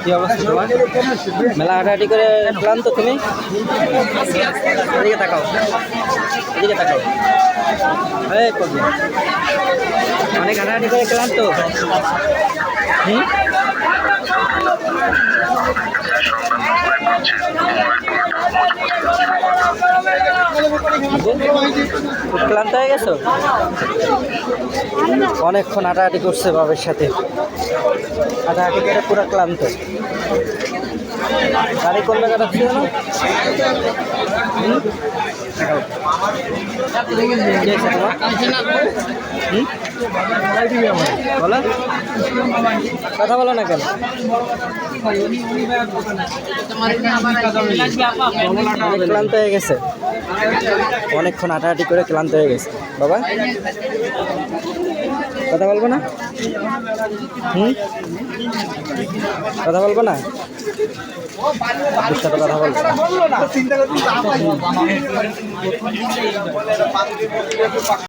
কি অবস্থা তোমার? মেলা হাঁটাহাঁটি করে ক্লান্ত তুমি? এদিকে তাকাও, এদিকে তাকাও। এই করবে অনেক হাঁটাহাঁটি করে ক্লান্ত। ক্লান্ত হয়ে গেছো? অনেকক্ষণ হাঁটাহাঁটি করছে বাবার সাথে, হাঁটাহাঁটি করে পুরো ক্লান্ত। গাড়ি কোন জায়গাটা ছিল না? বলো, কথা বলো না কেন? ক্লান্ত হয়ে গেছে, অনেকক্ষণ হাঁটাহাঁটি করে ক্লান্ত হয়ে গেছে বাবা। কথা বলবো না? কথা বলবো না? সাথে কথা বলবো।